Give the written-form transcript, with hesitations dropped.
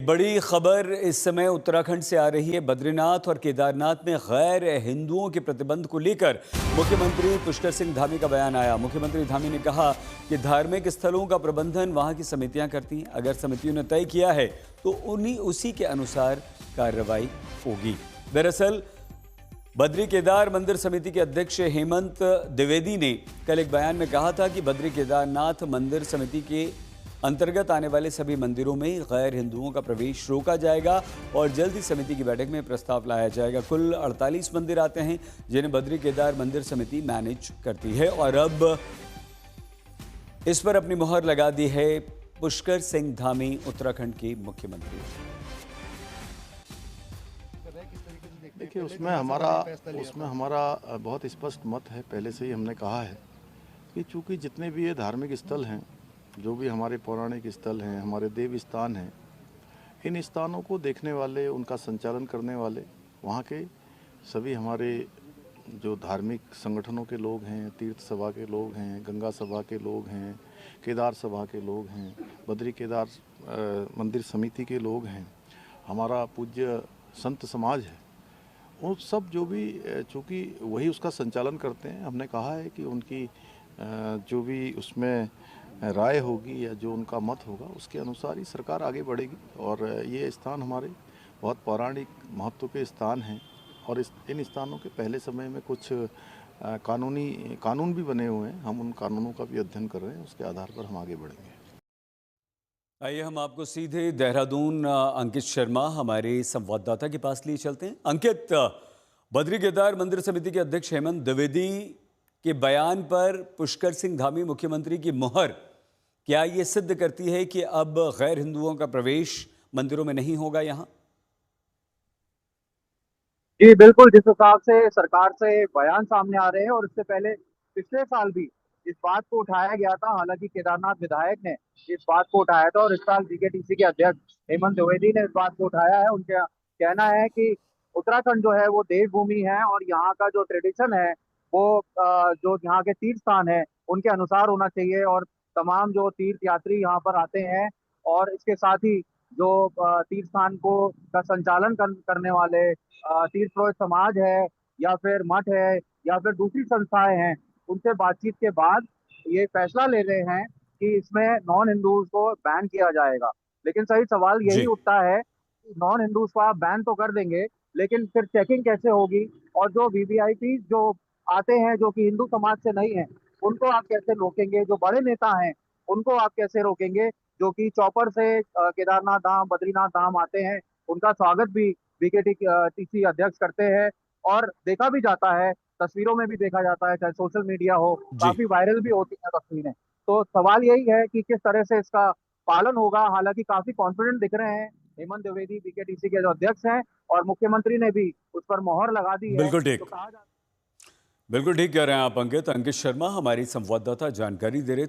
बड़ी खबर इस समय उत्तराखंड से आ रही है। बद्रीनाथ और केदारनाथ में गैर हिंदुओं के प्रतिबंध को लेकर मुख्यमंत्री पुष्कर सिंह धामी का बयान आया। मुख्यमंत्री धामी ने कहा कि धार्मिक स्थलों का प्रबंधन वहां की समितियां करती हैं। अगर समितियों ने तय किया है तो उसी के अनुसार कार्रवाई होगी। दरअसल बद्री केदार मंदिर समिति के अध्यक्ष हेमंत द्विवेदी ने कल एक बयान में कहा था कि बद्री केदारनाथ मंदिर समिति के अंतर्गत आने वाले सभी मंदिरों में गैर हिंदुओं का प्रवेश रोका जाएगा और जल्द ही समिति की बैठक में प्रस्ताव लाया जाएगा। कुल 48 मंदिर आते हैं जिन्हें बद्री केदार मंदिर समिति मैनेज करती है और अब इस पर अपनी मुहर लगा दी है पुष्कर सिंह धामी, उत्तराखंड के मुख्यमंत्री। देखिए, उसमें हमारा बहुत स्पष्ट मत है। पहले से ही हमने कहा है कि चूंकि जितने भी ये धार्मिक स्थल हैं, जो भी हमारे पौराणिक स्थल हैं, हमारे देव स्थान हैं, इन स्थानों को देखने वाले, उनका संचालन करने वाले वहाँ के सभी हमारे जो धार्मिक संगठनों के लोग हैं, तीर्थ सभा के लोग हैं, गंगा सभा के लोग हैं, केदार सभा के लोग हैं, बद्री केदार मंदिर समिति के लोग हैं, हमारा पूज्य संत समाज है, वो सब जो भी चूँकि वही उसका संचालन करते हैं, हमने कहा है कि उनकी जो भी उसमें राय होगी या जो उनका मत होगा उसके अनुसार ही सरकार आगे बढ़ेगी। और ये स्थान हमारे बहुत पौराणिक महत्व के स्थान हैं और इन स्थानों के पहले समय में कुछ कानून भी बने हुए हैं। हम उन कानूनों का भी अध्ययन कर रहे हैं, उसके आधार पर हम आगे बढ़ेंगे। आइए हम आपको सीधे देहरादून अंकित शर्मा हमारे संवाददाता के पास लिए चलते हैं। अंकित, बद्री केदार मंदिर समिति के अध्यक्ष हेमंत द्विवेदी के बयान पर पुष्कर सिंह धामी मुख्यमंत्री की मुहर क्या ये सिद्ध करती है कि अब गैर हिंदुओं का प्रवेश मंदिरों में नहीं होगा यहाँ? जी बिल्कुल, जिस हिसाब से सरकार से बयान सामने आ रहे हैं और इससे पहले पिछले साल भी इस बात को उठाया गया था। हालांकि केदारनाथ विधायक ने इस बात को उठाया था और इस साल बीकेटीसी के अध्यक्ष हेमंत द्विवेदी ने इस बात को उठाया है। उनका कहना है कि उत्तराखंड जो है वो देवभूमि है और यहाँ का जो ट्रेडिशन है वो जो यहाँ के तीर्थ स्थान है उनके अनुसार होना चाहिए और तमाम जो तीर्थ यात्री यहाँ पर आते हैं और इसके साथ ही जो तीर्थ स्थान को का संचालन करने वाले तीर्थ पुरोहित समाज है या फिर मठ है या फिर दूसरी संस्थाएं हैं, उनसे बातचीत के बाद ये फैसला ले रहे हैं कि इसमें नॉन हिंदूज को बैन किया जाएगा। लेकिन सही सवाल यही उठता है कि नॉन हिंदूज को आप बैन तो कर देंगे, लेकिन फिर चेकिंग कैसे होगी और जो वीवीआईपी जो आते हैं जो कि हिंदू समाज से नहीं है उनको आप कैसे रोकेंगे? जो बड़े नेता हैं उनको आप कैसे रोकेंगे जो कि चौपर से केदारनाथ धाम, बद्रीनाथ धाम आते हैं? उनका स्वागत भी बीकेटीसी अध्यक्ष करते हैं और देखा भी जाता है, तस्वीरों में भी देखा जाता है, चाहे सोशल मीडिया हो, काफी वायरल भी होती है तस्वीरें। तो सवाल यही है कि किस तरह से इसका पालन होगा। हालांकि काफी कॉन्फिडेंट दिख रहे हैं हेमंत द्विवेदी, बीकेटीसी के जो अध्यक्ष हैं, और मुख्यमंत्री ने भी उस पर मोहर लगा दी है। बिल्कुल ठीक, तो कहा बिल्कुल ठीक कह रहे हैं आप अंकित। अंकित शर्मा हमारी संवाददाता जानकारी दे रहे